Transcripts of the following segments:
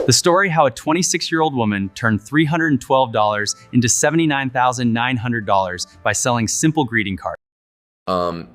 The story how a 26-year-old woman turned $312 into $79,900 by selling simple greeting cards.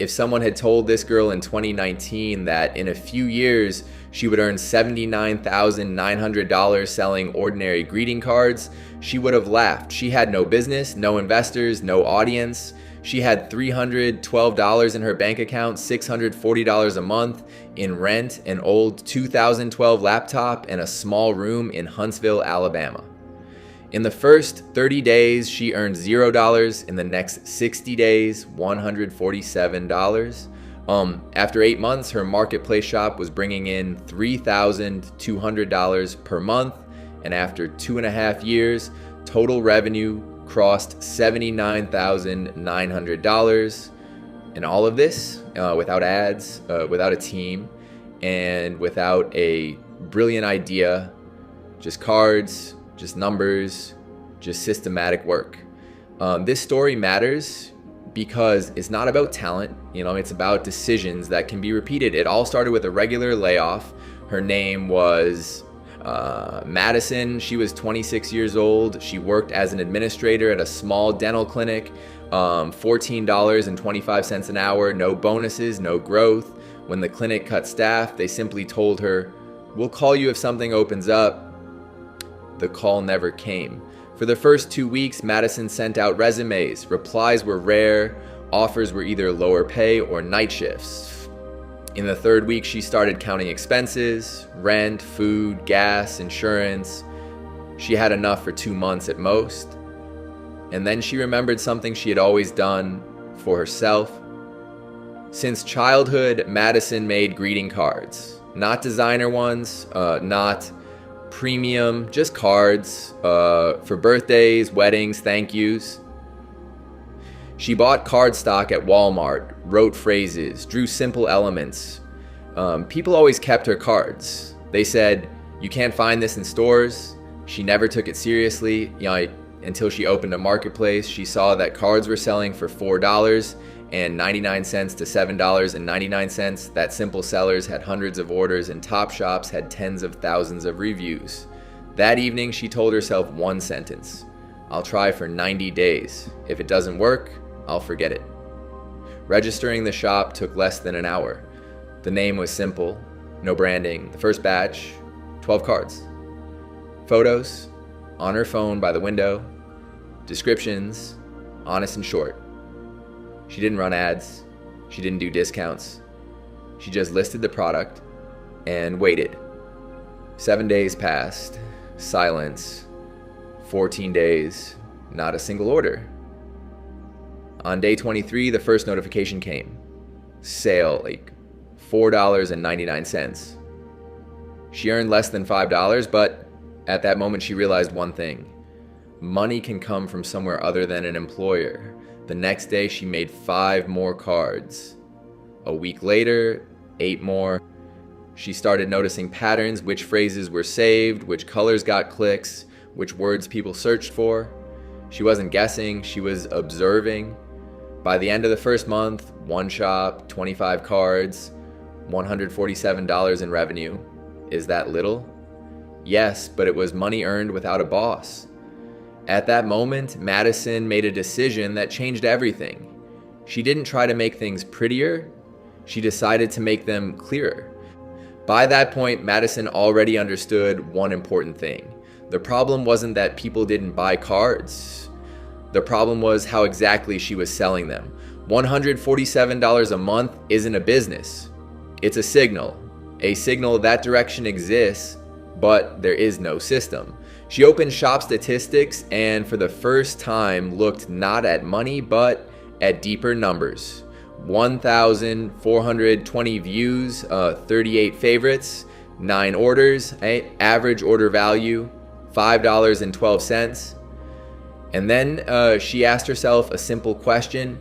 If someone had told this girl in 2019 that in a few years she would earn $79,900 selling ordinary greeting cards, she would have laughed. She had no business, no investors, no audience. She had $312 in her bank account, $640 a month in rent, an old 2012 laptop, and a small room in Huntsville, Alabama. In the first 30 days, she earned $0. In the next 60 days, $147. After 8 months, her marketplace shop was bringing in $3,200 per month. And after 2.5 years, total revenue crossed $79,900. And all of this without ads, without a team, and without a brilliant idea, just cards, just numbers, just systematic work. This story matters because it's not about talent, it's about decisions that can be repeated. It all started with a regular layoff. Her name was Madison. She was 26 years old. She worked as an administrator at a small dental clinic, $14.25 an hour, no bonuses, no growth. When the clinic cut staff, they simply told her, "We'll call you if something opens up." The call never came. For the first 2 weeks, Madison sent out resumes. Replies were rare. Offers were either lower pay or night shifts. In the third week, she started counting expenses, rent, food, gas, insurance. She had enough for 2 months at most. And then she remembered something she had always done for herself. Since childhood, Madison made greeting cards. Not designer ones, not premium, just cards for birthdays, weddings, thank yous. She bought card stock at Walmart, wrote phrases, drew simple elements. People always kept her cards. They said, "You can't find this in stores." She never took it seriously, until she opened a marketplace. She saw that cards were selling for $4.99 to $7.99. That simple sellers had hundreds of orders and top shops had tens of thousands of reviews. That evening, she told herself one sentence: "I'll try for 90 days. If it doesn't work, I'll forget it." Registering the shop took less than an hour. The name was simple, no branding. The first batch, 12 cards. Photos on her phone by the window. Descriptions, honest and short. She didn't run ads. She didn't do discounts. She just listed the product and waited. 7 days passed. Silence. 14 days. Not a single order. On day 23, the first notification came. Sale, like $4.99. She earned less than $5, but at that moment she realized one thing. Money can come from somewhere other than an employer. The next day, she made 5 more cards. A week later, 8 more. She started noticing patterns, which phrases were saved, which colors got clicks, which words people searched for. She wasn't guessing, she was observing. By the end of the first month, 1 shop, 25 cards, $147 in revenue. Is that little? Yes, but it was money earned without a boss. At that moment, Madison made a decision that changed everything. She didn't try to make things prettier. She decided to make them clearer. By that point, Madison already understood one important thing. The problem wasn't that people didn't buy cards. The problem was how exactly she was selling them. $147 a month isn't a business. It's a signal that direction exists, but there is no system. She opened shop statistics and for the first time looked not at money, but at deeper numbers. 1,420 views, 38 favorites, 9 orders, average order value, $5.12. And then she asked herself a simple question: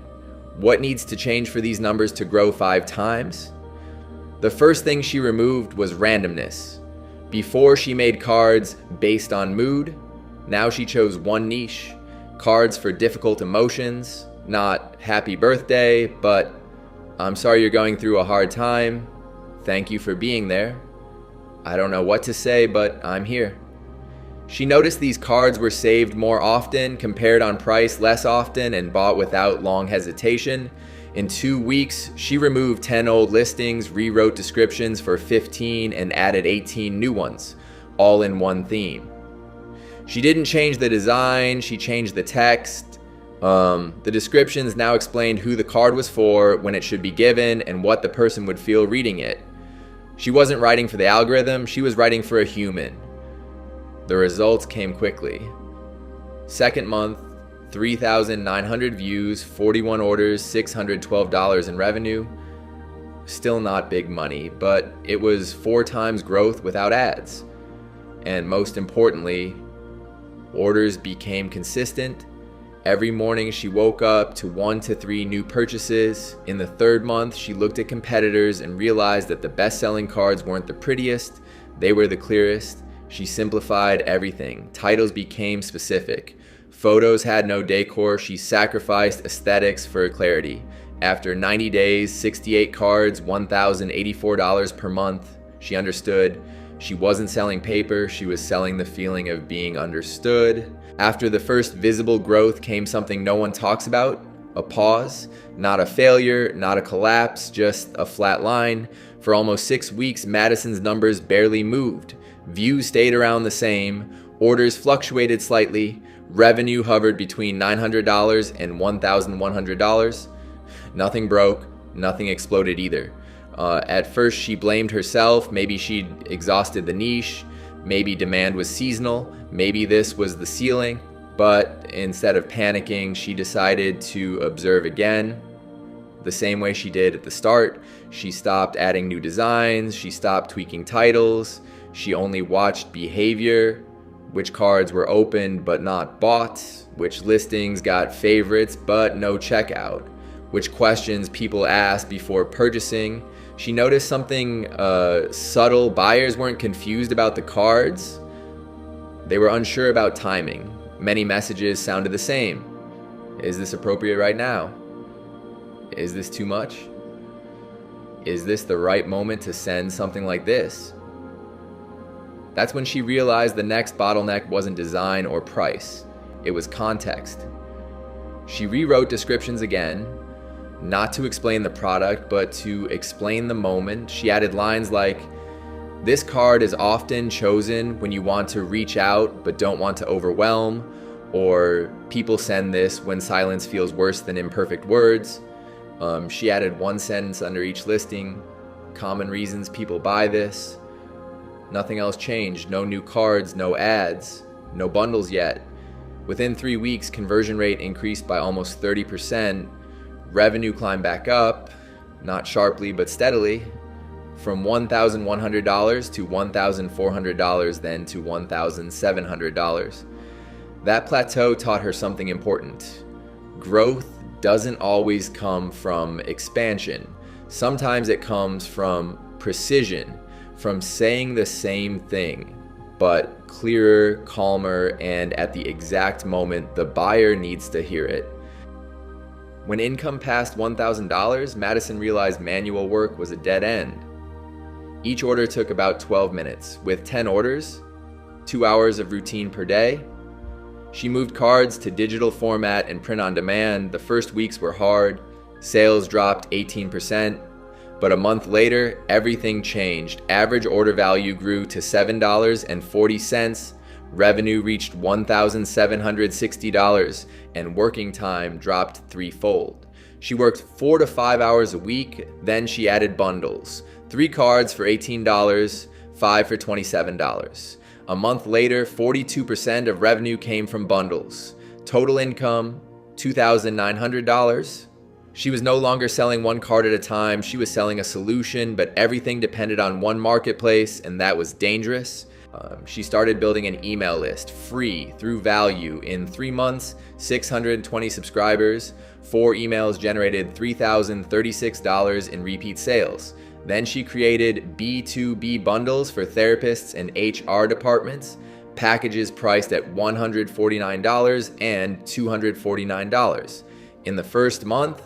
what needs to change for these numbers to grow 5 times? The first thing she removed was randomness. Before, she made cards based on mood. Now she chose one niche: cards for difficult emotions. Not happy birthday, but I'm sorry you're going through a hard time. Thank you for being there. I don't know what to say, but I'm here. She noticed these cards were saved more often, compared on price less often, and bought without long hesitation. In 2 weeks, she removed 10 old listings, rewrote descriptions for 15, and added 18 new ones, all in one theme. She didn't change the design, she changed the text. The descriptions now explained who the card was for, when it should be given, and what the person would feel reading it. She wasn't writing for the algorithm, she was writing for a human. The results came quickly. Second month, 3,900 views, 41 orders, $612 in revenue. Still not big money, but it was 4 times growth without ads. And most importantly, orders became consistent. Every morning she woke up to 1 to 3 new purchases. In the 3rd month, she looked at competitors and realized that the best-selling cards weren't the prettiest, they were the clearest. She simplified everything. Titles became specific. Photos had no decor. She sacrificed aesthetics for clarity. After 90 days, 68 cards, $1,084 per month, she understood. She wasn't selling paper, she was selling the feeling of being understood. After the first visible growth came something no one talks about, a pause. Not a failure, not a collapse, just a flat line. For almost 6 weeks, Madison's numbers barely moved. Views stayed around the same, orders fluctuated slightly, revenue hovered between $900 and $1,100. Nothing broke, nothing exploded either. At first she blamed herself, maybe she'd exhausted the niche, maybe demand was seasonal, maybe this was the ceiling, but instead of panicking, she decided to observe again. The same way she did at the start. She stopped adding new designs, she stopped tweaking titles, she only watched behavior, which cards were opened but not bought, which listings got favorites but no checkout, which questions people asked before purchasing. She noticed something subtle. Buyers weren't confused about the cards, they were unsure about timing. Many messages sounded the same. Is this appropriate right now? Is this too much? Is this the right moment to send something like this? That's when she realized the next bottleneck wasn't design or price, it was context. She rewrote descriptions again, not to explain the product, but to explain the moment. She added lines like, "This card is often chosen when you want to reach out but don't want to overwhelm," or "People send this when silence feels worse than imperfect words." She added 1 sentence under each listing, "Common reasons people buy this." Nothing else changed. No new cards, no ads, no bundles yet. Within 3 weeks, conversion rate increased by almost 30%. Revenue climbed back up, not sharply but steadily, from $1,100 to $1,400, then to $1,700. That plateau taught her something important. Growth doesn't always come from expansion. Sometimes it comes from precision, from saying the same thing, but clearer, calmer, and at the exact moment the buyer needs to hear it. When income passed $1,000, Madison realized manual work was a dead end. Each order took about 12 minutes. With 10 orders, 2 hours of routine per day. She moved cards to digital format and print on demand. The first weeks were hard. Sales dropped 18%. But a month later, everything changed. Average order value grew to $7.40. Revenue reached $1,760, and working time dropped threefold. She worked 4 to 5 hours a week, then she added bundles. 3 cards for $18, 5 for $27. A month later, 42% of revenue came from bundles. Total income, $2,900. She was no longer selling 1 card at a time, she was selling a solution, but everything depended on one marketplace, and that was dangerous. She started building an email list, free, through value. In 3 months, 620 subscribers, 4 emails generated $3,036 in repeat sales. Then she created B2B bundles for therapists and HR departments, packages priced at $149 and $249. In the first month,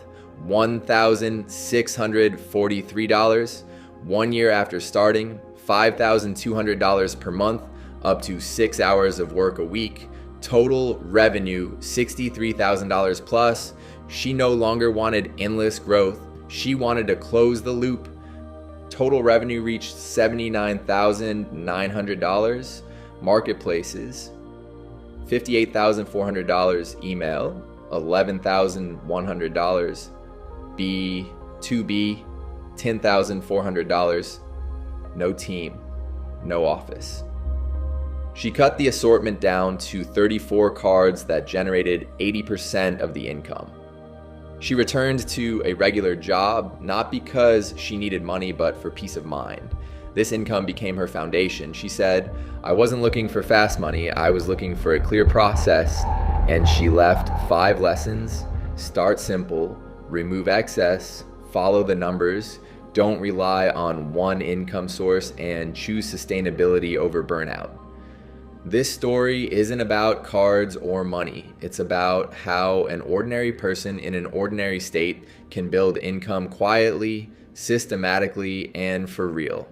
$1,643. 1 year after starting, $5,200 per month, up to 6 hours of work a week. Total revenue $63,000 plus. She no longer wanted endless growth. She wanted to close the loop. Total revenue reached $79,900. Marketplaces, $58,400. Email, $11,100. B2B, $10,400. No team, no office. She cut the assortment down to 34 cards that generated 80% of the income. She returned to a regular job, not because she needed money, but for peace of mind. This income became her foundation. She said, "I wasn't looking for fast money, I was looking for a clear process." And she left 5 lessons: start simple, remove excess, follow the numbers, don't rely on one income source, and choose sustainability over burnout. This story isn't about cards or money. It's about how an ordinary person in an ordinary state can build income quietly, systematically, and for real.